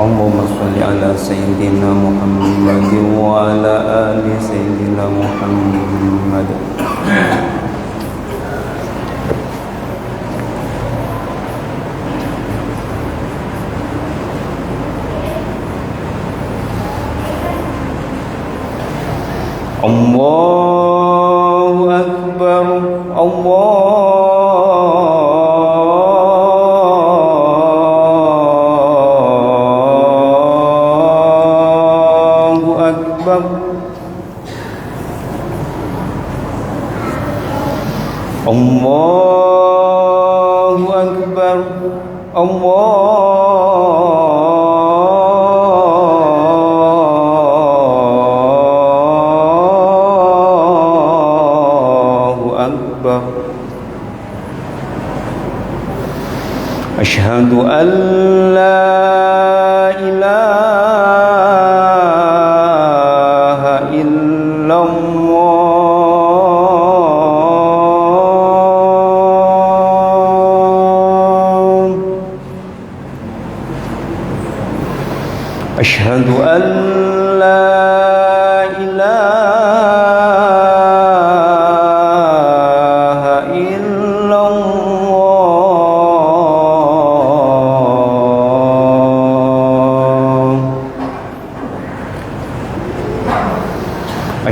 اللهم صل على سيدنا محمد وعلى آل سيدنا محمد. Allahu Akbar, Allahu Akbar, Allahu Akbar, Asyhadu an la ilaha illallah. Asyhadu an la ilaha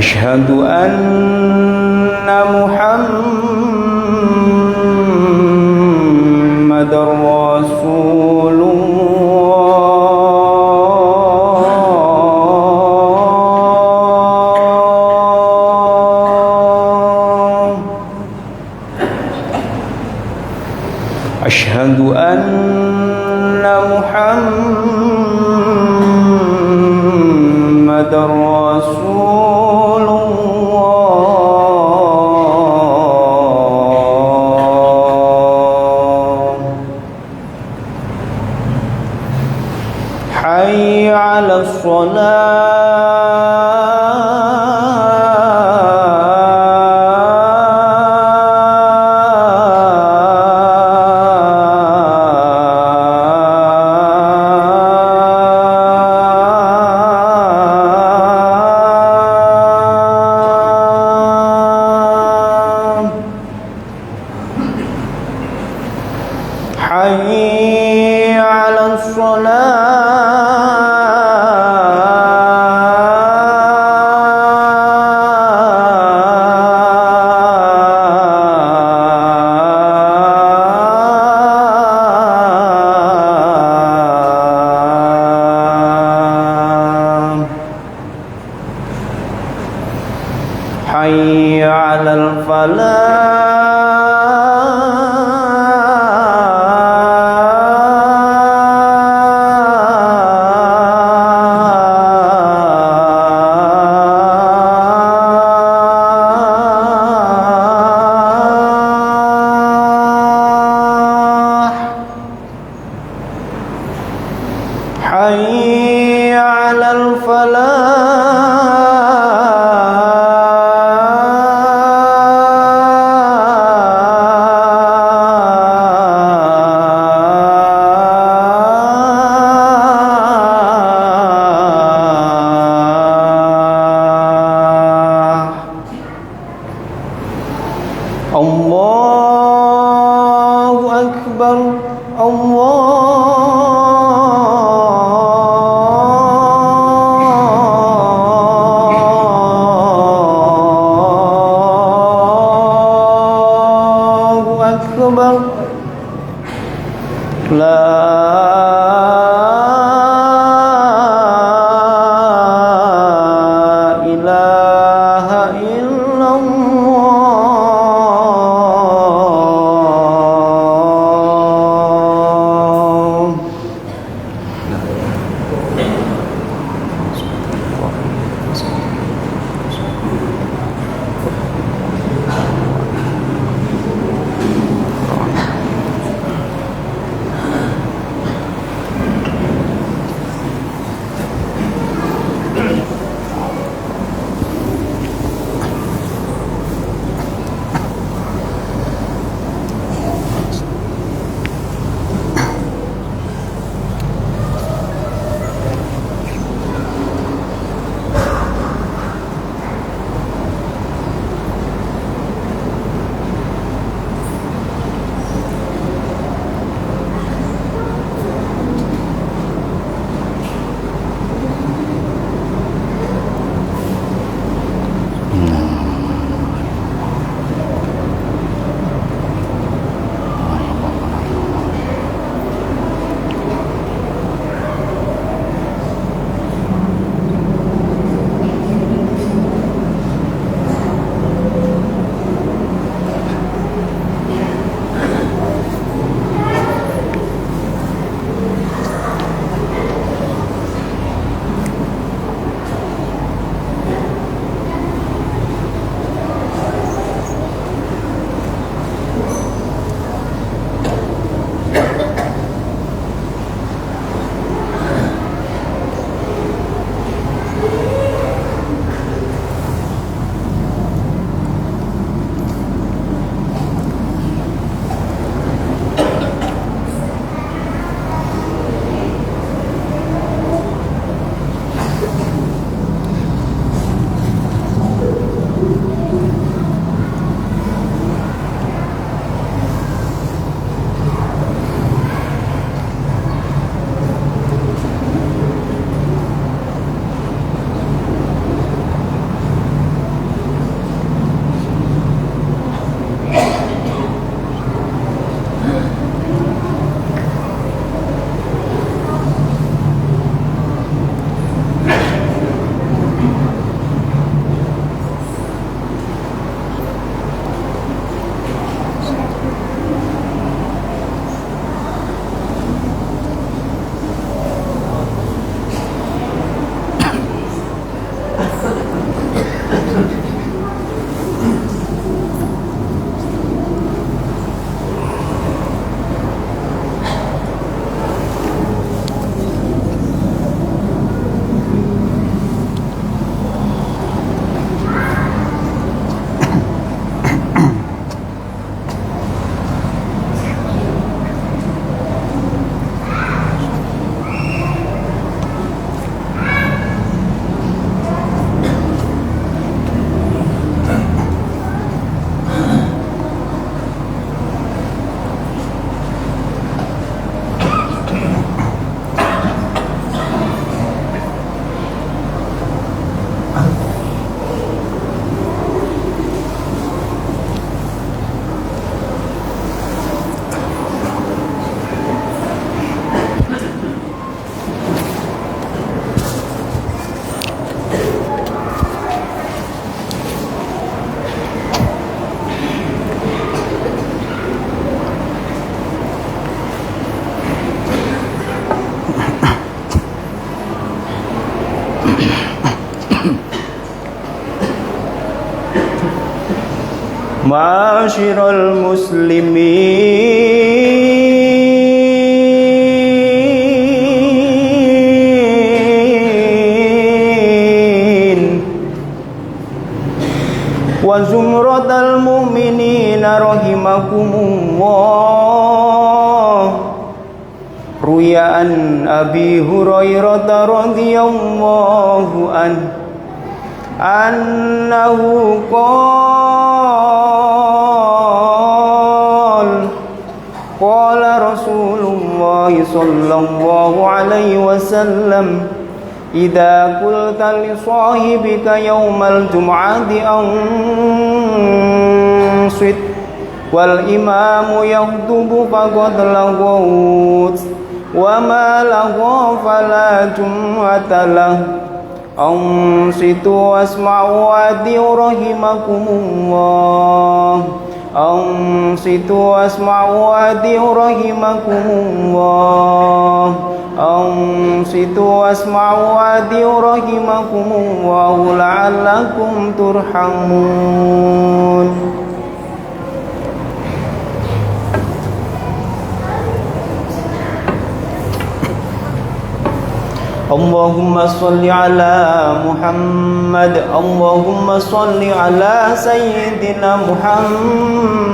Asyhadu anna Muhammadar Rasulullah. Asyhadu anna Muhammadar Rasulullah. Hayya 'alas Hayya 'alas Hayya 'alal falah. Hayya 'alal falah. Allahu Akbar, Allah. Ma'asyiral muslimin wa zumratal mu'minina rahimakumullah. Ruya an Abi Hurairah radhiyallahu annahu qala Rasulullah sallallahu alaihi wasallam idza qulta li sahibika yaumal jum'ati ansit wal imamu yakhdubu faqad laghut wa ma lagha fala jum'ata lahu ansitu wasma'u adi'u rahimakumullah. Ansitu wasma'u adi'u rahimakumullah. Ansitu wasma'u adi'u rahimakumullah la'allakum turhamun. Allahumma salli ala Muhammad. Allahumma salli ala Sayyidina Muhammad.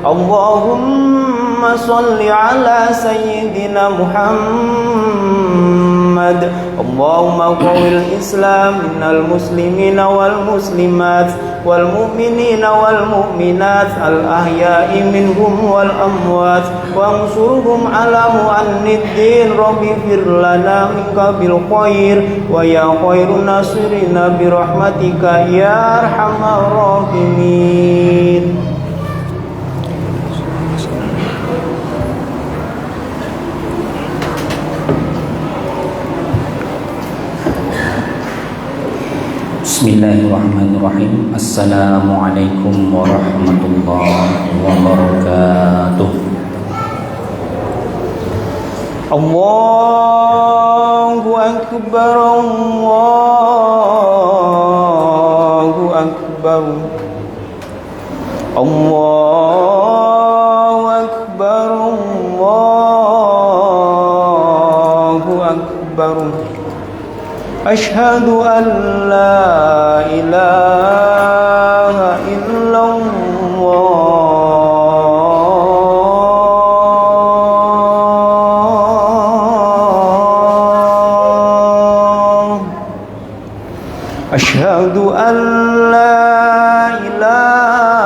Allahumma salli ala Sayyidina Muhammad. Allahumma qawil Islam minal muslimina wal muslimat wal mu'minina wal mu'minat al ahya'i minhum wal amwat wa ansurhum ala mu'anniddin rabbi fir lana minka bil khair wa ya khairun nasirina bi rahmatika ya arhamar rahimin. Bismillahirrahmanirrahim. Assalamualaikum warahmatullahi wabarakatuh. Allahu akbar, Allahu akbar, Allahu akbar, Allahu akbar. Ashhadu an la ilaha illallah. Ashhadu an la ilaha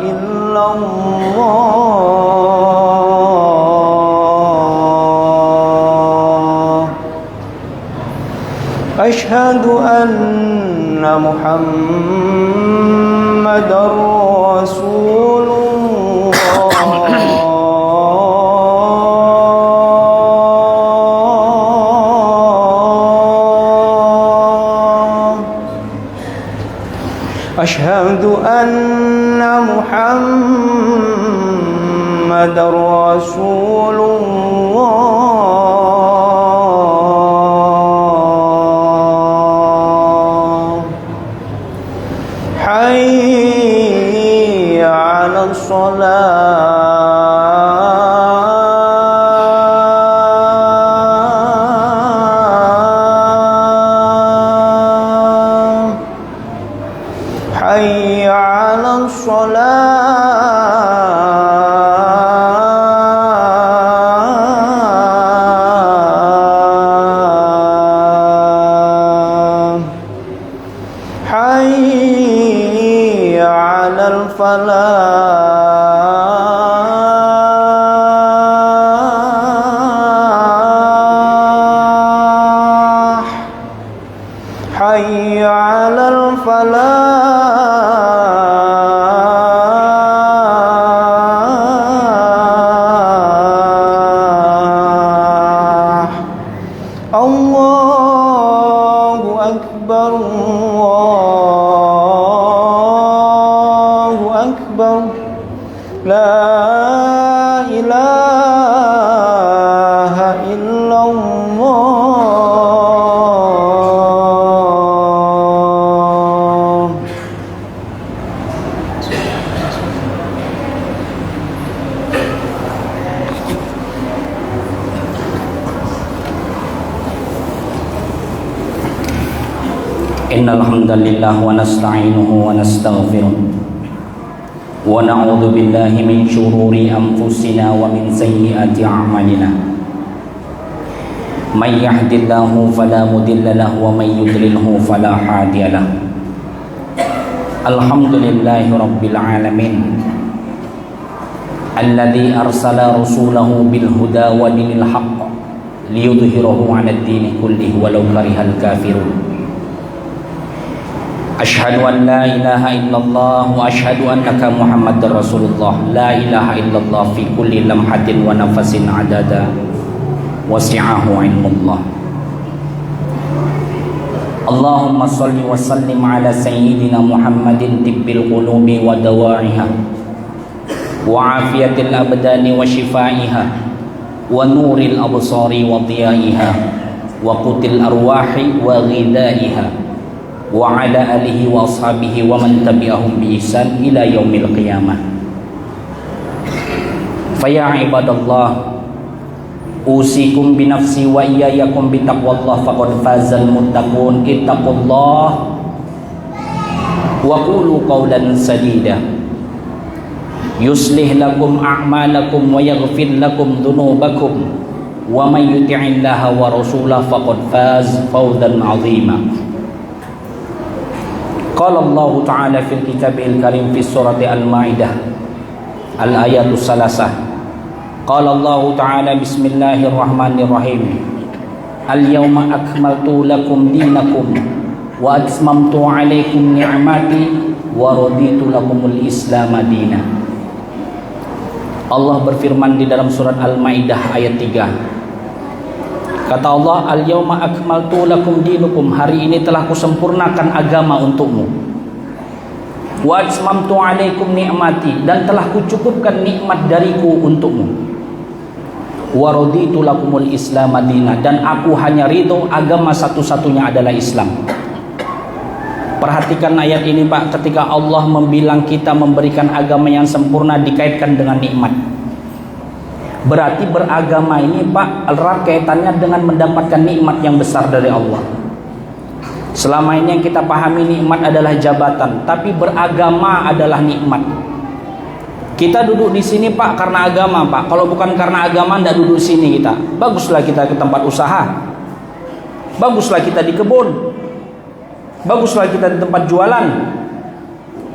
illallah. Ashhadu anna Muhammadar Rasulullah. Ashhadu anna Muhammadar Rasulullah. Hayya 'alas shalah. Hayya 'alas shalah. Hayya 'alal falah. Hayya 'alal falah. Allahu akbar, Allahu akbar. La ilaha illallah. Innal hamdalillah wa nasta'inuhu wa nastaghfiruh wa na'udzu billahi min shururi anfusina wa min sayyiati a'malina. May yahdihillahu fala mudilla lahu wa may yudlilhu fala hadiya lahu. Alhamdulillahi rabbil alamin. Alladzi arsala rasulahu bil huda wa dinil haqq liyudhhirahu 'alad dini kullihi walau karihal kafirun. Asyhadu an la ilaha illallah wa asyhadu annaka Muhammadar Rasulullah. La ilaha illallah fi kulli lamhatin wa nafasin adada wasi'ahu ilmullah. Allahumma salli wa sallim ala sayyidina Muhammadin tibbil qulubi wa dawa'iha wa afiyatil abdani wa shifaiha wa nuril absari wa diya'iha wa qutil arwahi wa ghidaiha wa ala alihi wa ashabihi wa man tabi'ahum bi ihsan ila yaumil qiyamah. Fa ya ibadallah, usikum bi nafsi wa iyyakum bi taqwallah faqad fazal muttaqun. Ittaqullah wa qulu qawlan sadida yuslih lakum a'malakum wa yaghfir lakum dhunubakum wa may yuti'illaha wa rasulahu faqad faz fawzan 'azima. Qala Allah Ta'ala fil kitabil karim fi surati Al-Maidah al-ayatus salasah. Qala Allah Ta'ala bismillahirrahmanirrahim. Al-yawma akmaltu lakum dinakum wa atmamtu alaikum ni'mati wa raditu lakumul islam madina. Allah berfirman di dalam surat Al-Maidah ayat 3. Kata Allah, al-yawma akmaltu lakum dinukum, hari ini telah kusempurnakan agama untukmu. Wa atmamtu alaikum ni'mati, dan telah kucukupkan nikmat dariku untukmu. Wa raditu lakumul islam madinah, dan aku hanya ridho agama satu-satunya adalah Islam. Perhatikan ayat ini Pak, ketika Allah membilang kita memberikan agama yang sempurna dikaitkan dengan nikmat. Berarti beragama ini Pak erat kaitannya dengan mendapatkan nikmat yang besar dari Allah. Selama ini yang kita pahami nikmat adalah jabatan, tapi beragama adalah nikmat. Kita duduk di sini Pak karena agama Pak. Kalau bukan karena agama tidak duduk di sini kita. Baguslah kita ke tempat usaha. Baguslah kita di kebun. Baguslah kita di tempat jualan.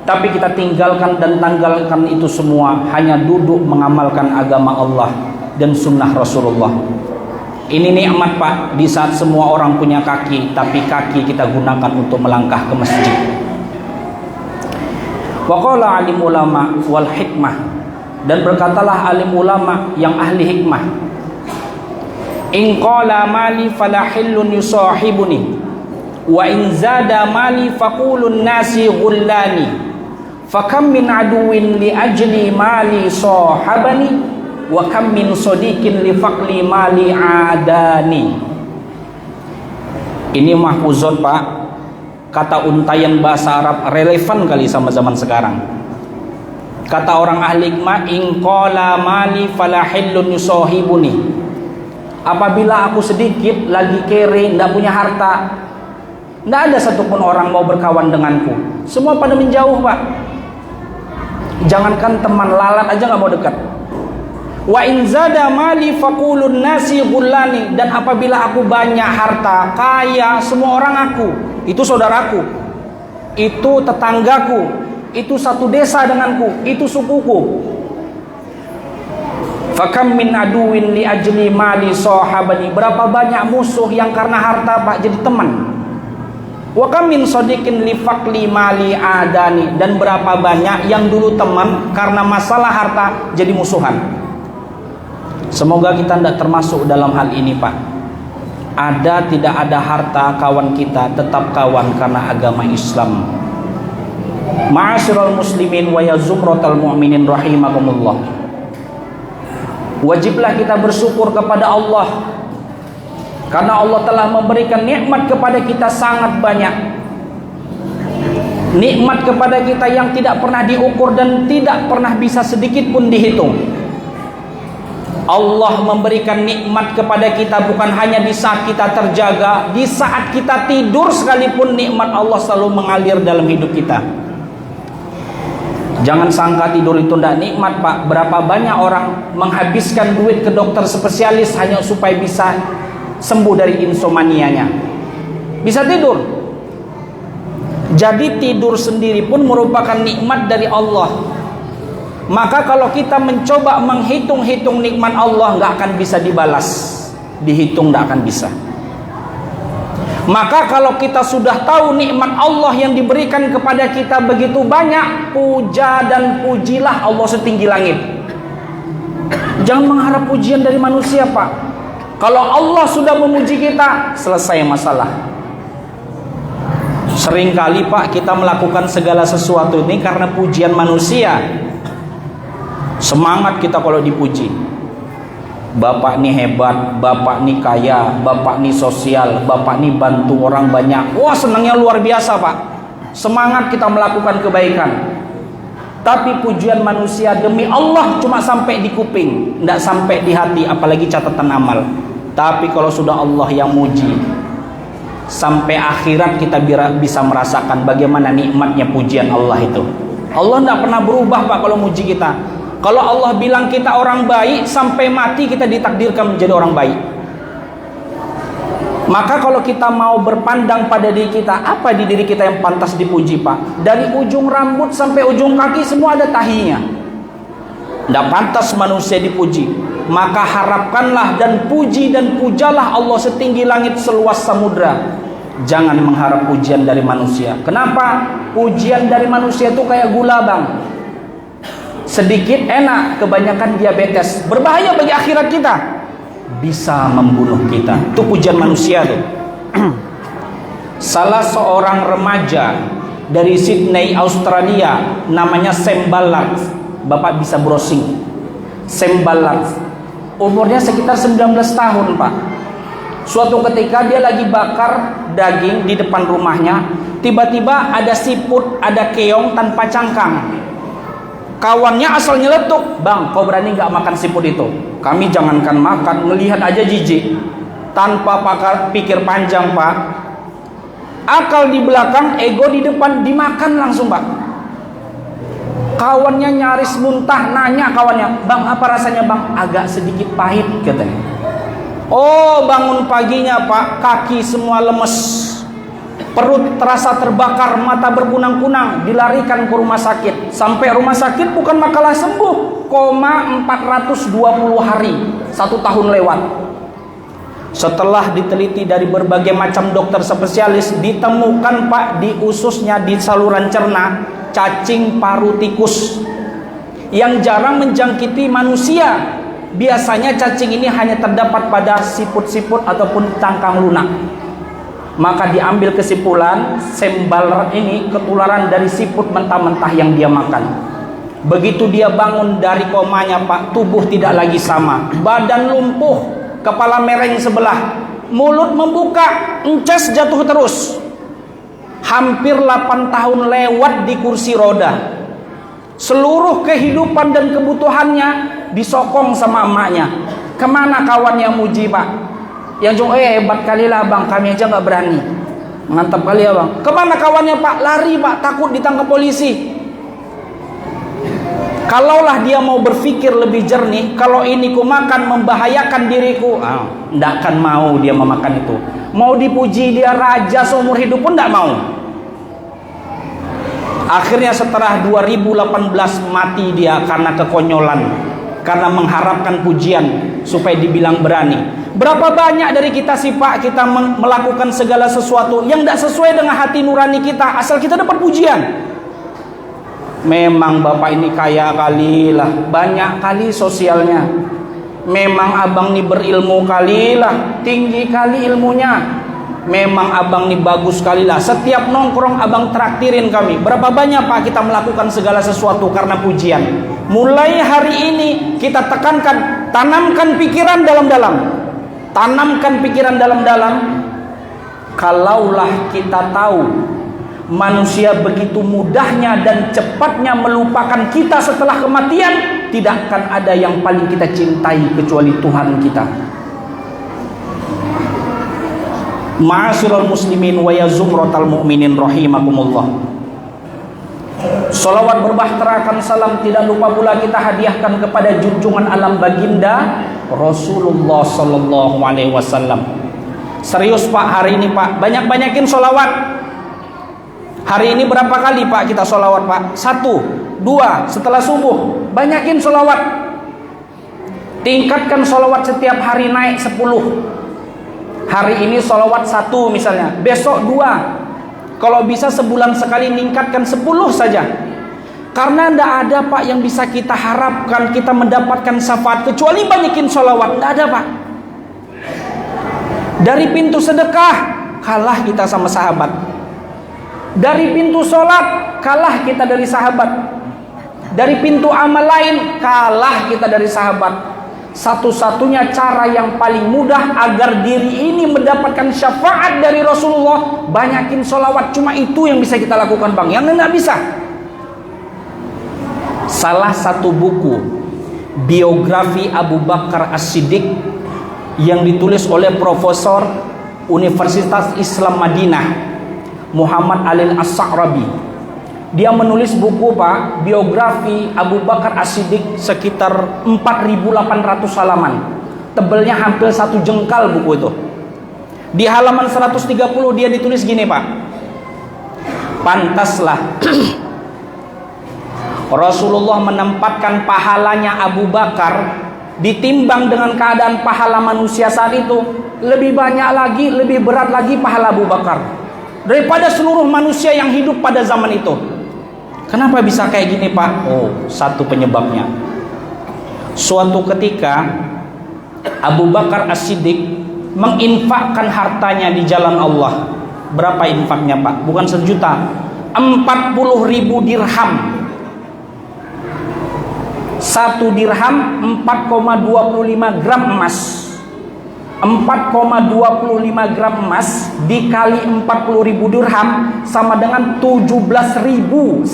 Tapi kita tinggalkan dan tanggalkan itu semua, hanya duduk mengamalkan agama Allah dan sunnah Rasulullah. Ini nikmat Pak, di saat semua orang punya kaki, tapi kaki kita gunakan untuk melangkah ke masjid. Wa qala alim ulama wal hikmah, dan berkatalah alim ulama yang ahli hikmah. In qala mali fala hillun yusahibuni, wa in zada mali faqulun nasi ghullani. Fakam min aduwin li ajli mali sahabani, wa kam min sodikin li faqli mali adani. Ini mahfuzon Pak, kata untayan bahasa Arab relevan kali sama zaman sekarang. Kata orang ahli hikmah, in qala mali fala hillun yusahibuni, apabila aku sedikit lagi kere, tidak punya harta, tidak ada satupun orang mau berkawan denganku, semua pada menjauh Pak. Jangankan teman, lalat aja nggak mau dekat. Wa in zada mali faqulun nasi ghullani, dan apabila aku banyak harta, kaya, semua orang aku, itu saudaraku, itu tetanggaku, itu satu desa denganku, itu sukuku. Fakam min aduwin li ajli mali sahabani, berapa banyak musuh yang karena harta Pak jadi teman. Wa kam min sadiqin li faqli mali adani, dan berapa banyak yang dulu teman karena masalah harta jadi musuhan. Semoga kita tidak termasuk dalam hal ini Pak. Ada tidak ada harta, kawan kita tetap kawan karena agama Islam. Ma'asyiral muslimin wa ya zumratal mu'minin rahimakumullah. Wajiblah kita bersyukur kepada Allah, karena Allah telah memberikan nikmat kepada kita sangat banyak. Nikmat kepada kita yang tidak pernah diukur dan tidak pernah bisa sedikit pun dihitung. Allah memberikan nikmat kepada kita bukan hanya di saat kita terjaga, di saat kita tidur sekalipun nikmat Allah selalu mengalir dalam hidup kita. Jangan sangka tidur itu tidak nikmat, Pak. Berapa banyak orang menghabiskan duit ke dokter spesialis hanya supaya bisa sembuh dari insomnianya, bisa tidur. Jadi tidur sendiri pun merupakan nikmat dari Allah. Maka kalau kita mencoba menghitung-hitung nikmat Allah, nggak akan bisa dibalas, dihitung nggak akan bisa. Maka kalau kita sudah tahu nikmat Allah yang diberikan kepada kita begitu banyak, puja dan pujilah Allah setinggi langit. Jangan mengharap pujian dari manusia, Pak. Kalau Allah sudah memuji kita, selesai masalah. Seringkali, Pak, kita melakukan segala sesuatu ini karena pujian manusia. Semangat kita kalau dipuji. Bapak ini hebat, bapak ini kaya, bapak ini sosial, bapak ini bantu orang banyak. Wah, senangnya luar biasa, Pak. Semangat kita melakukan kebaikan. Tapi pujian manusia demi Allah cuma sampai di kuping, tidak sampai di hati, apalagi catatan amal. Tapi kalau sudah Allah yang muji, sampai akhirat kita bisa merasakan bagaimana nikmatnya pujian Allah itu. Allah tidak pernah berubah, Pak, kalau muji kita. Kalau Allah bilang kita orang baik, sampai mati kita ditakdirkan menjadi orang baik. Maka kalau kita mau berpandang pada diri kita, apa di diri kita yang pantas dipuji, Pak? Dari ujung rambut sampai ujung kaki semua ada tahinya. Tidak pantas manusia dipuji. Maka harapkanlah dan puji dan pujalah Allah setinggi langit seluas samudra. Jangan mengharap pujian dari manusia. Kenapa? Pujian dari manusia itu kayak gula, Bang. Sedikit enak, kebanyakan diabetes, berbahaya bagi akhirat kita, bisa membunuh kita. Itu pujian manusia tuh. Salah seorang remaja dari Sydney, Australia, namanya Sam Ballard. Bapak bisa browsing. Sam Ballard, umurnya sekitar 19 tahun, Pak. Suatu ketika dia lagi bakar daging di depan rumahnya, tiba-tiba ada siput, ada keong tanpa cangkang. Kawannya asal nyeletuk, "Bang, kau berani nggak makan siput itu?" Kami jangankan makan, melihat aja jijik. Tanpa pikir panjang, Pak. Akal di belakang, ego di depan, dimakan langsung, Pak. Kawannya nyaris muntah, nanya kawannya, "Bang, apa rasanya, Bang?" "Agak sedikit pahit," katanya. Oh, bangun paginya, Pak, kaki semua lemes. Perut terasa terbakar, mata berkunang-kunang, dilarikan ke rumah sakit. Sampai rumah sakit bukan makalah sembuh, 420 hari, 1 tahun lewat. Setelah diteliti dari berbagai macam dokter spesialis, ditemukan, Pak, di ususnya, di saluran cerna, cacing paru tikus yang jarang menjangkiti manusia. Biasanya cacing ini hanya terdapat pada siput-siput ataupun cangkang lunak. Maka diambil kesimpulan, Sam Ballard ini ketularan dari siput mentah-mentah yang dia makan. Begitu dia bangun dari komanya, Pak, tubuh tidak lagi sama. Badan lumpuh, kepala mereng sebelah, mulut membuka, ences jatuh terus. Hampir 8 tahun lewat di kursi roda. Seluruh kehidupan dan kebutuhannya disokong sama emaknya. Kemana kawan yang muji, Pak? Yang cuma, hebat kali lah, Bang, kami aja nggak berani. Mantap kali ya, Bang. Kemana kawannya, Pak? Lari, Pak, takut ditangkap polisi. Kalaulah dia mau berpikir lebih jernih, kalau ini ku makan membahayakan diriku, nggak akan mau dia memakan itu. Mau dipuji dia raja seumur hidup pun nggak mau. Akhirnya setelah 2018 mati dia karena kekonyolan, karena mengharapkan pujian supaya dibilang berani. Berapa banyak dari kita sih, Pak, kita melakukan segala sesuatu yang tidak sesuai dengan hati nurani kita, asal kita dapat pujian. Memang Bapak ini kaya kali lah, banyak kali sosialnya. Memang abang ini berilmu kali lah, tinggi kali ilmunya. Memang abang ini bagus kali lah, setiap nongkrong abang traktirin kami. Berapa banyak, Pak, kita melakukan segala sesuatu karena pujian. Mulai hari ini kita tekankan, tanamkan pikiran dalam-dalam. Tanamkan pikiran dalam-dalam. Kalaulah kita tahu manusia begitu mudahnya dan cepatnya melupakan kita setelah kematian, tidak akan ada yang paling kita cintai kecuali Tuhan kita. Ma'asyiral muslimin wa ya zumratal mu'minin rahimakumullah. Salawat berbahterakan salam tidak lupa pula kita hadiahkan kepada junjungan alam baginda Rasulullah sallallahu alaihi wasallam. Serius Pak, hari ini Pak, banyak-banyakin salawat. Hari ini berapa kali Pak kita salawat Pak? 1, 2, setelah subuh. Banyakin salawat. Tingkatkan salawat setiap hari naik 10. Hari ini salawat 1 misalnya, besok 2. Kalau bisa sebulan sekali ningkatkan 10 saja. Karena tidak ada Pak yang bisa kita harapkan kita mendapatkan syafaat kecuali banyakin salawat. Tidak ada Pak. Dari pintu sedekah kalah kita sama sahabat. Dari pintu sholat kalah kita dari sahabat. Dari pintu amal lain kalah kita dari sahabat. Satu-satunya cara yang paling mudah agar diri ini mendapatkan syafaat dari Rasulullah, banyakin sholawat. Cuma itu yang bisa kita lakukan Bang, yang nggak bisa. Salah satu buku biografi Abu Bakar As-Siddiq yang ditulis oleh Profesor Universitas Islam Madinah Muhammad Alil As-Sa'rabi. Dia menulis buku Pak, biografi Abu Bakar As-Siddiq sekitar 4.800 halaman. Tebelnya hampir 1 jengkal buku itu. Di halaman 130 dia ditulis gini Pak. Pantaslah Rasulullah menempatkan pahalanya Abu Bakar ditimbang dengan keadaan pahala manusia saat itu. Lebih banyak lagi, lebih berat lagi pahala Abu Bakar daripada seluruh manusia yang hidup pada zaman itu. Kenapa bisa kayak gini Pak? Oh, satu penyebabnya. Suatu ketika Abu Bakar As-Siddiq menginfakkan hartanya di jalan Allah. Berapa infaknya Pak? Bukan 1 juta, 40.000 dirham. 1 dirham 4,25 gram emas. 4,25 gram emas dikali 40.000 dirham sama dengan 17.170.000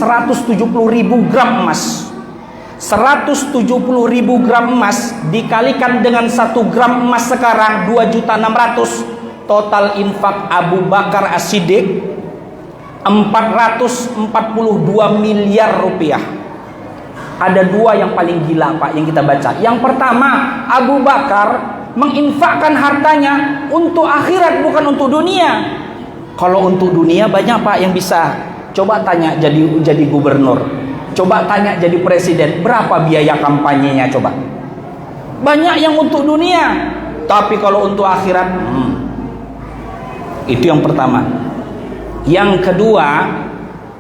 gram emas. 170.000 gram emas dikalikan dengan 1 gram emas sekarang 2.600.000. Total infak Abu Bakar As-Siddiq 442 miliar rupiah. Ada 2 yang paling gila Pak yang kita baca. Yang pertama, Abu Bakar menginfakkan hartanya untuk akhirat, bukan untuk dunia. Kalau untuk dunia banyak Pak yang bisa. Coba tanya jadi gubernur, coba tanya jadi presiden, berapa biaya kampanyenya coba. Banyak yang untuk dunia, tapi kalau untuk akhirat itu yang pertama. Yang kedua,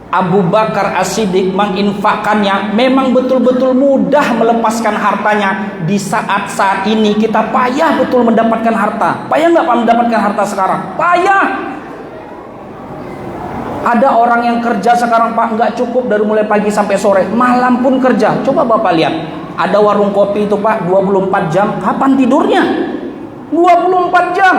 Abu Bakar As-Siddiq menginfakkannya memang betul-betul mudah melepaskan hartanya. Di saat ini kita payah betul mendapatkan harta. Payah nggak Pak mendapatkan harta sekarang? Payah. Ada orang yang kerja sekarang Pak nggak cukup dari mulai pagi sampai sore, malam pun kerja. Coba Bapak lihat, ada warung kopi itu Pak 24 jam, kapan tidurnya? 24 jam.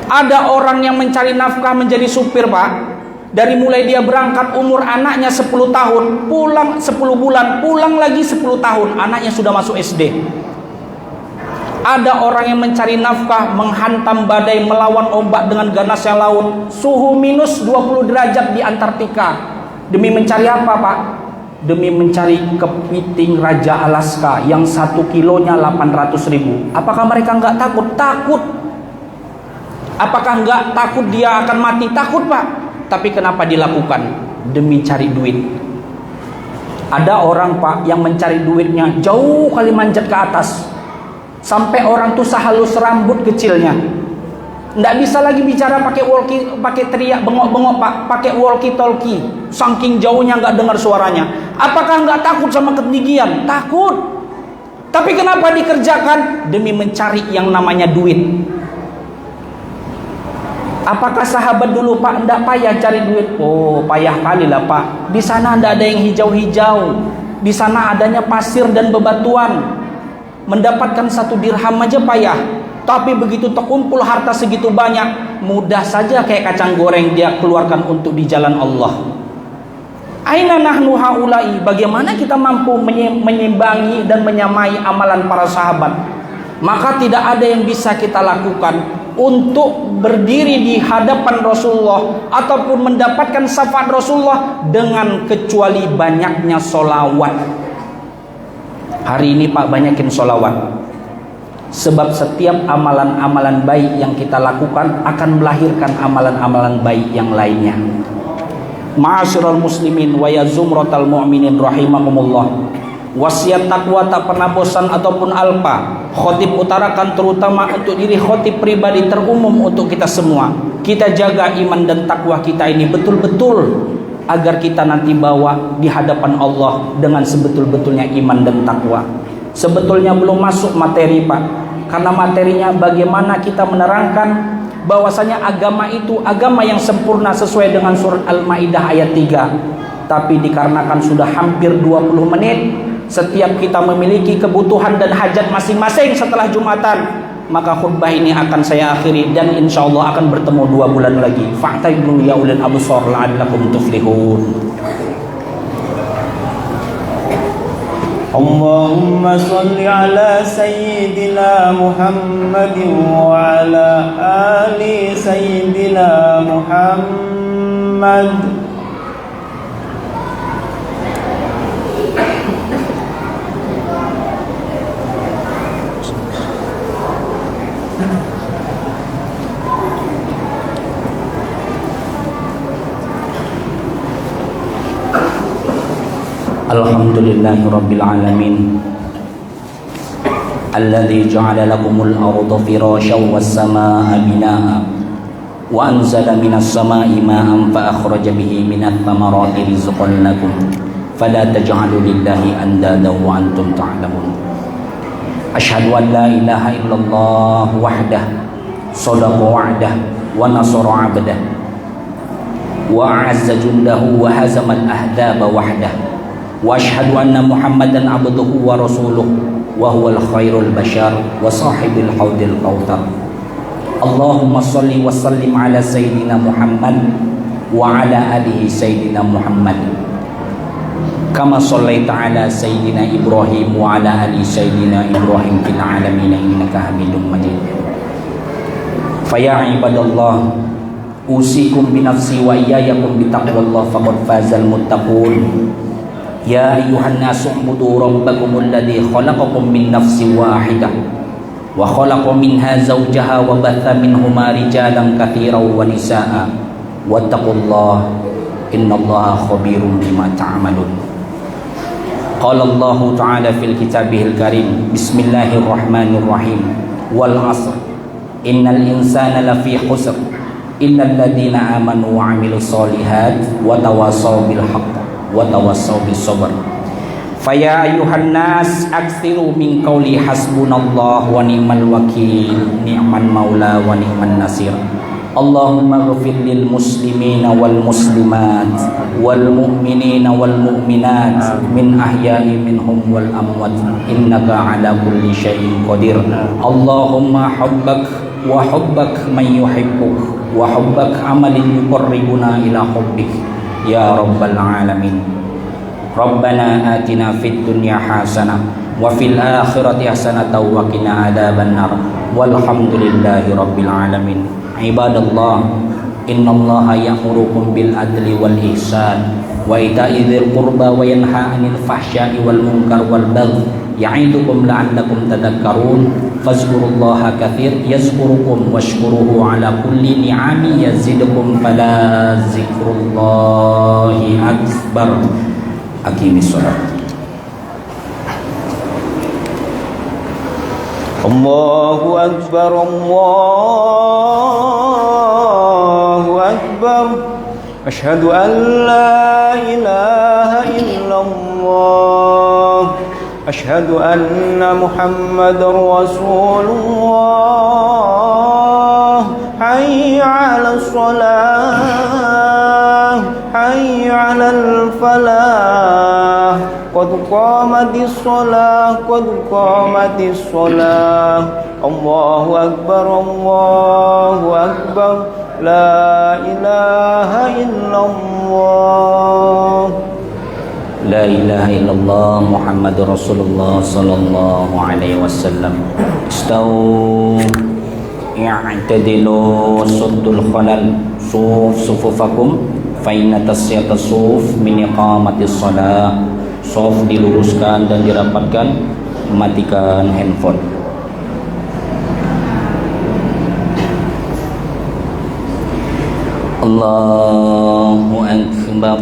Ada orang yang mencari nafkah menjadi supir Pak. Dari mulai dia berangkat umur anaknya 10 tahun, pulang 10 bulan, pulang lagi 10 tahun, anaknya sudah masuk SD. Ada orang yang mencari nafkah menghantam badai, melawan ombak dengan ganasnya laut, suhu minus 20 derajat di Antartika. Demi mencari apa Pak? Demi mencari kepiting Raja Alaska yang 1 kilonya 800.000. Apakah mereka nggak takut? Takut. Apakah nggak takut dia akan mati? Takut Pak. Tapi kenapa dilakukan? Demi cari duit. Ada orang Pak yang mencari duitnya jauh kali manjat ke atas, sampai orang tuh sehalus rambut kecilnya. Nggak bisa lagi bicara pakai teriak bengok-bengok Pak, pakai walkie talkie. Saking jauhnya nggak dengar suaranya. Apakah nggak takut sama ketinggian? Takut. Tapi kenapa dikerjakan? Demi mencari yang namanya duit. Apakah sahabat dulu Pak enggak payah cari duit? Oh, payah kali lah Pak. Di sana enggak ada yang hijau-hijau. Di sana adanya pasir dan bebatuan. Mendapatkan 1 dirham aja payah. Tapi begitu terkumpul harta segitu banyak, mudah saja kayak kacang goreng dia keluarkan untuk di jalan Allah. Aina nahnu haulai, bagaimana kita mampu menyimbangi dan menyamai amalan para sahabat? Maka tidak ada yang bisa kita lakukan untuk berdiri di hadapan Rasulullah ataupun mendapatkan syafaat Rasulullah dengan kecuali banyaknya solawat. Hari ini Pak, banyakin solawat. Sebab setiap amalan-amalan baik yang kita lakukan akan melahirkan amalan-amalan baik yang lainnya. Ma'asyiral muslimin wa ya zumratal mu'minin rahimakumullah. Wasiat takwa tak pernah bosan ataupun alpa. Khotib utarakan terutama untuk diri khotib pribadi, terumum untuk kita semua. Kita jaga iman dan takwa kita ini betul-betul agar kita nanti bawa di hadapan Allah dengan sebetul-betulnya iman dan takwa. Sebetulnya belum masuk materi Pak, karena materinya bagaimana kita menerangkan bahwasanya agama itu agama yang sempurna sesuai dengan surat Al-Maidah ayat 3. Tapi dikarenakan sudah hampir 20 menit, setiap kita memiliki kebutuhan dan hajat masing-masing setelah Jumatan, maka khutbah ini akan saya akhiri dan insya Allah akan bertemu 2 bulan lagi. Fa'tabiru ya ulil absar la'allakum tuflihun. Allahumma salli ala Sayyidina Muhammadin wa ala ali Sayyidina Muhammad. Alhamdulillahi Rabbil Alamin Alladhi ja'ala lakumul arda firasyan was samaa binaa wa anzala minas samaa'i ma'an fa akhraja bihi minat thamarati rizqan lakum fala taj'alu lillahi andadan wa antum ta'lamun. Asyhadu an la ilaha illallah wahdah sadaqa wa'dah wa nasara 'abdah wa a'azza jundahu wa hazama al-ahzaba wahdah. Wa asyhadu anna Muhammadan abduhu wa rasuluh wa huwal khairul bashar wa sahibul haudil kautsar. Allahumma shalli wa sallim ala sayyidina Muhammad wa ala alihi sayyidina Muhammad kama shallaita ala sayyidina Ibrahim wa ala ali sayyidina Ibrahim fil alamin innaka Hamidum Majid. Fa ya ibadallah, usikum bi nafsi wa iyyakum bi taqwallah faqad fazal muttaqun. Ya ayuhan nasu ubudu rabbakumul ladzi khalaqakum min nafsin wahidah wa khalaqa minha zawjaha wa batha minhuma rijalan katsiran wa nisaa wattaqullaha innallaha khabirum bima ta'malun. Qala Allah ta'ala fil kitabihil karim, bismillahirrahmanirrahim, wal 'asr innal insana lafi khusr illal ladzina amanu wa 'amilus solihat wa tawassaw bil haqq wa tawassaw bis sabr. Faya ayuhan nas aksiru min qawli hasbunallah wa ni'mal wakil, ni'man maula wa ni'man nasir. Allahumma ghfir lil muslimina wal muslimat wal mu'minina wal mu'minat min ahya'i minhum wal amwat innaka ala kulli syai'in qadir. Allahumma hubbak wa hubbak man yuhibbuk wa hubbak amalin yuqarribuna ila hubbik ya rabbal alamin. Rabbana atina fid dunya hasanah wa fil akhirati hasanatan wa qina adzaban nar walhamdulillahi rabbil alamin. Ibadallah, innallaha ya'murukum bil adli wal ihsan wa ita'i dzil qurba wa yanha 'anil fahsya'i wal munkar wal baghi ya'idukum la'allakum tadhakkarun. Fazkurullaha katsir yazkurukum washkuruhu ala kulli ni'ami yazidukum fala zikrullahi akbar. Aqimis shalah. Allahu akbar, Allahu akbar. Asyhadu an la ilaha illallah. Asyhadu anna Muhammadar Rasulullah. Hayya 'alas shalah, hayya 'alal falah. Qad qamatis shalah, qad qamatis shalah. Allahu akbar, Allahu akbar. La ilaha illallah. La ilaha illallah Muhammadur Rasulullah sallallahu alaihi wasallam. Istawu i'tadilu suddul khalal sufufakum fa inna tasyatas suf min iqamatis shalah. Suf diluruskan dan dirapatkan, matikan handphone. Allahu akbar.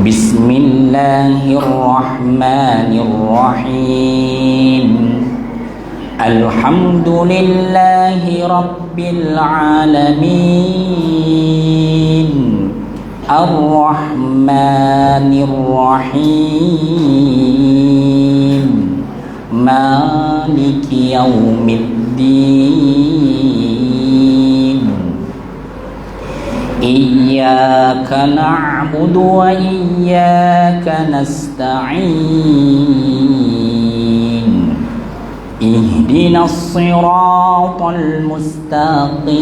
Bismillahirrahmanirrahim. Alhamdulillahi rabbil alamin. Ar-Rahmanir-Rahim. Maliki yaumiddin. Iyyaka na'budu wa iyyaka nasta'in. Ihdinas siratal mustaqim.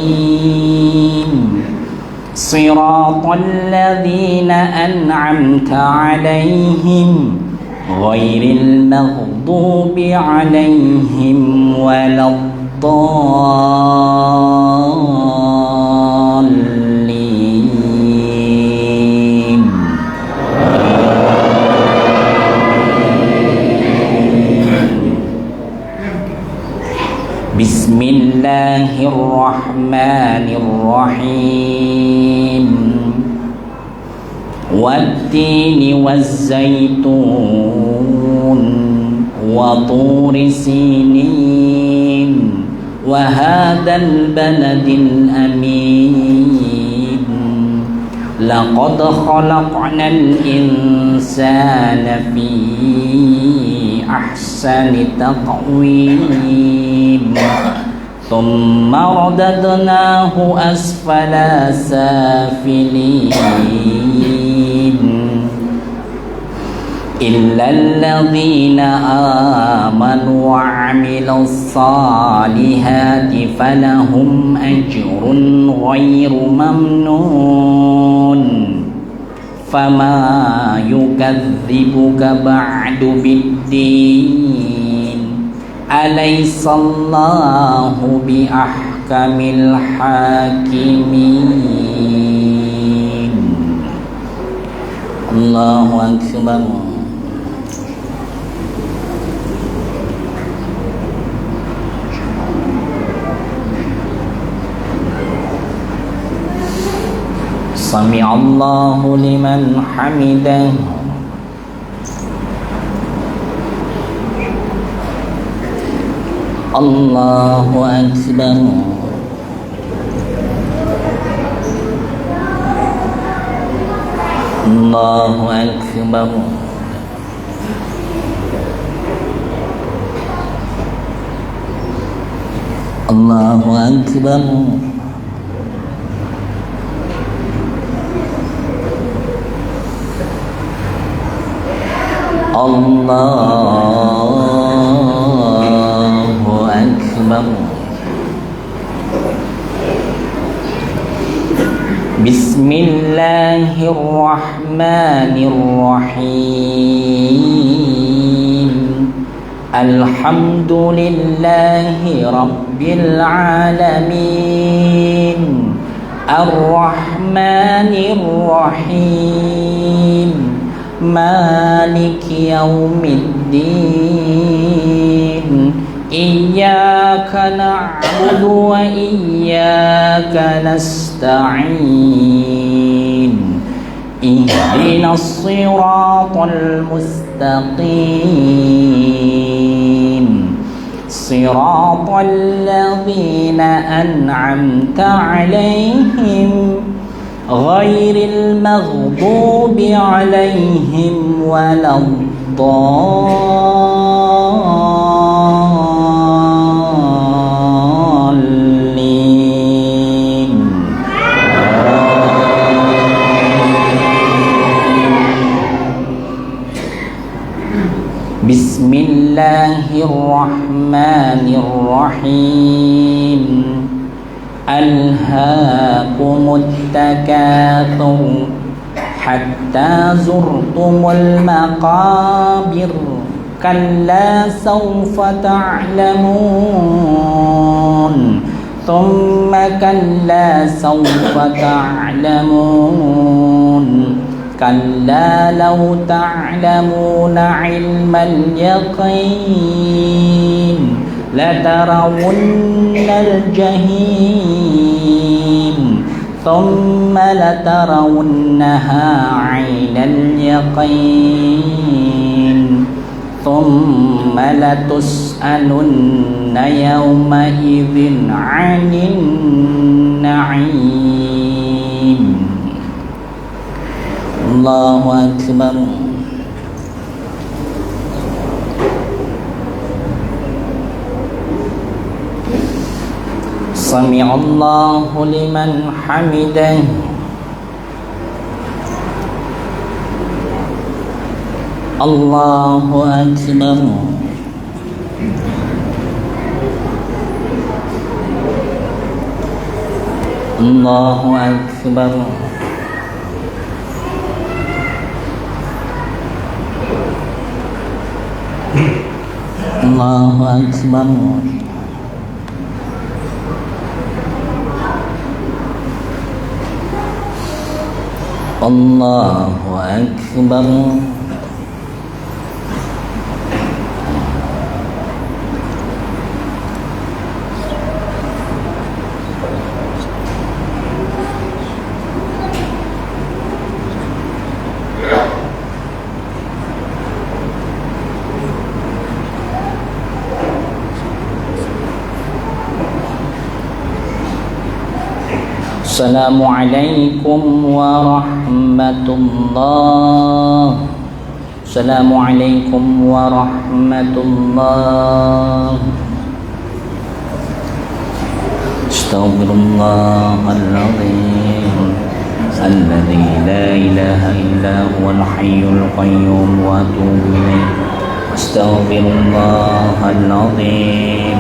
Siratal ladzina an'amta 'alaihim ghairil maghdubi 'alaihim waladdallin. Bismillahirrahmanirrahim. Wattini wazzaitun wa turi sinin wa hadzal baladil amin. Laqad khalaqnal insana fi ahsani taqwim. Thumma radadnahu asfala safilin. Illa alladhina amanu wa 'amilus salihati falahum ajrun ghairu mamnun. Fama yukadzibuka ba'du biddin. Alaysallahu bi ahkamil hakimin. Allahu akbar. Sami'allahu liman hamidah. Allahu akbar. Allahu akbar. Allahu akbar. Allahu akbar. Bismillahirrahmanirrahim. Alhamdulillahi rabbil alamin. Ar-Rahmanir-Rahim. Maliki yaumiddin. Iyyaka na'budu wa iyyaka nasta'in. Ihdinas siratal mustaqim. Siratal ladzina an'amta 'alaihim ghairil maghdubi 'alaihim waladdallin. Bismillahirrahmanirrahim. Alhaakumut takatsur hatta zurtumul maqabir. Kalla sawfa ta'lamun. Thumma kalla sawfa ta'lamun. Kalla law ta'lamuna 'ilmal yaqin latarawunnal jahim. Thumma latarawunnaha 'ainal yaqin. Thumma latus'alunna yawma idzin 'anin na'im. Allahu Akbar. Sami'allahu liman hamidah. Allahu Akbar. Allahu Akbar. Allahu Akbar. Allahu Akbar. Assalamualaikum warahmatullah. Assalamualaikum warahmatullah. Astaghfirullahaladzim alladzi la ilaha illa huwal hayyul qayyum wa atubu ilaih. Astaghfirullahaladzim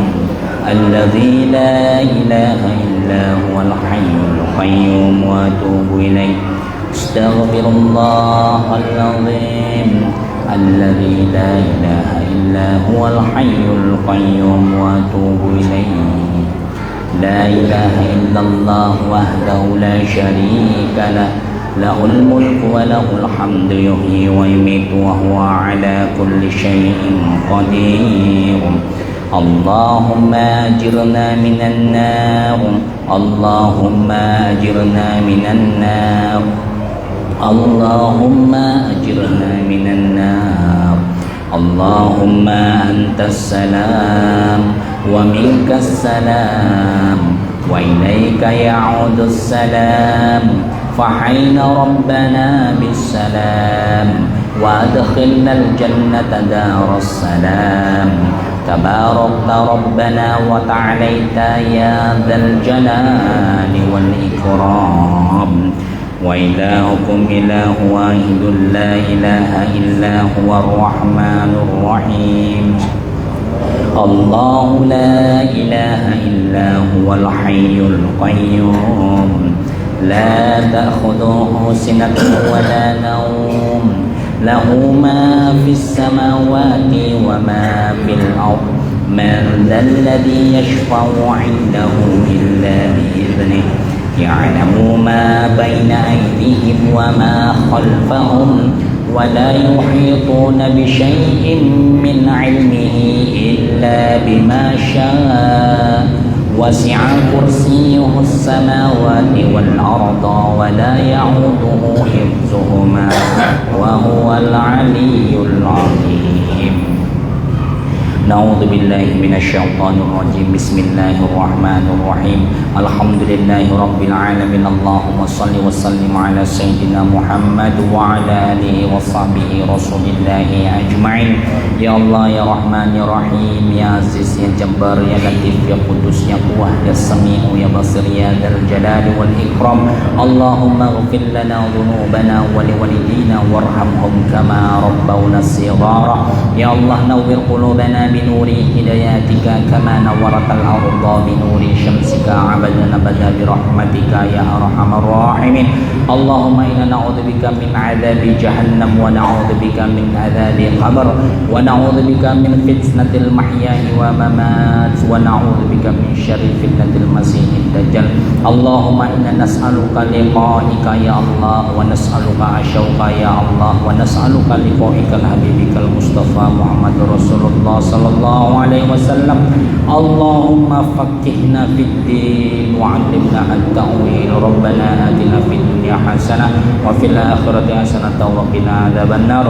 alladzi la ilaha illa huwal hayyul qayyum wa atubu ilaih. Astaghfirullahaladzim alladzi la ilaha illa huwal hayyul qayyum wa atubu ilaih. La ilaha illallah wahdahu la syarika lah, lahul mulku wa lahul hamdu yuhyi wa yumiitu wa huwa ala kulli syai'in qadir. Allahumma ajirna minan nar. Allahumma ajirna minan nar. Allahumma ajirna minan nar. Allahumma antas salam wa minkas salam wa ilaika ya'udus salam. Fahayna rabbana bis salam wa adkhilnal jannata daras salam. Tabarakta rabbana wa ta'alaita ya dzal jalali wal ikram. Wa ilahukum ilahu wahidun la ilaha illa huwa ar-rahmanur rahim. Allahu la ilaha illa huwal hayyul qayyum. La ta'khudhuhu sinatun wa la nawm. Lahu ma fis samawati wa ma fil ardh. Man dhal ladzi yashfa'u 'indahu illa bi idhnihi. Ya'lamu ma baina aydihim wa ma khalfahum wa la yuhituna bi syai'in min 'ilmihi illa bima syaa. Wasi'a kursiyyuhu as-samawati wal arda wa la ya'uduhu hifdhuhuma wa huwal 'aliyyul 'azim. Na'udzu billahi minasyaitonir rajim. Bismillahirrahmanirrahim. Alhamdulillahi rabbil alamin. Allahumma shalli wa sallim ala sayyidina Muhammad wa ala alihi wa sahbihi rasulillahi ajma'in. Ya Allah ya Rahman ya Rahim, ya Aziz ya Jabbar ya Latif ya Qudus ya Quwwah ya Sami'u ya Basir ya Dzal Jalali wal Ikram. Allahumma ighfir lana dhunubana wa liwalidina warhamhum kama rabbawna shighara. Ya Allah nawwir qulubana bi nuri hidayatika kama nawwaratal arda bi nuri syamsika abadan abada bi rahmatika ya arhamar rahimin. Allahumma inna na'udzubika min adzabi jahannam wa na'udzubika min adzabi qabr wa na'udzubika min fitnatil mahya'i wa mamat wa na'udzubika min syarri fitnatil masiihid dajjal. Allahumma inna nas'aluka liqa'ika ya Allah wa nas'aluka asyauqa ya Allah wa nas'aluka liqa'ikal habibikal mustafa Muhammadur Rasulullah sallallahu alaihi wasallam. Allahumma faqihna fid din wa 'allimna at-ta'wil. Rabbana atina fid dunya hasanah wa fil akhirati hasanah wa qina adzabannar.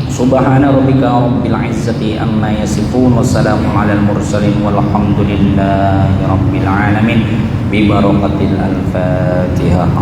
Subhana rabbika rabbil izzati amma yasifun wa salamun alal mursalin walhamdulillahi rabbil alamin bi barakatil al-Fatihah.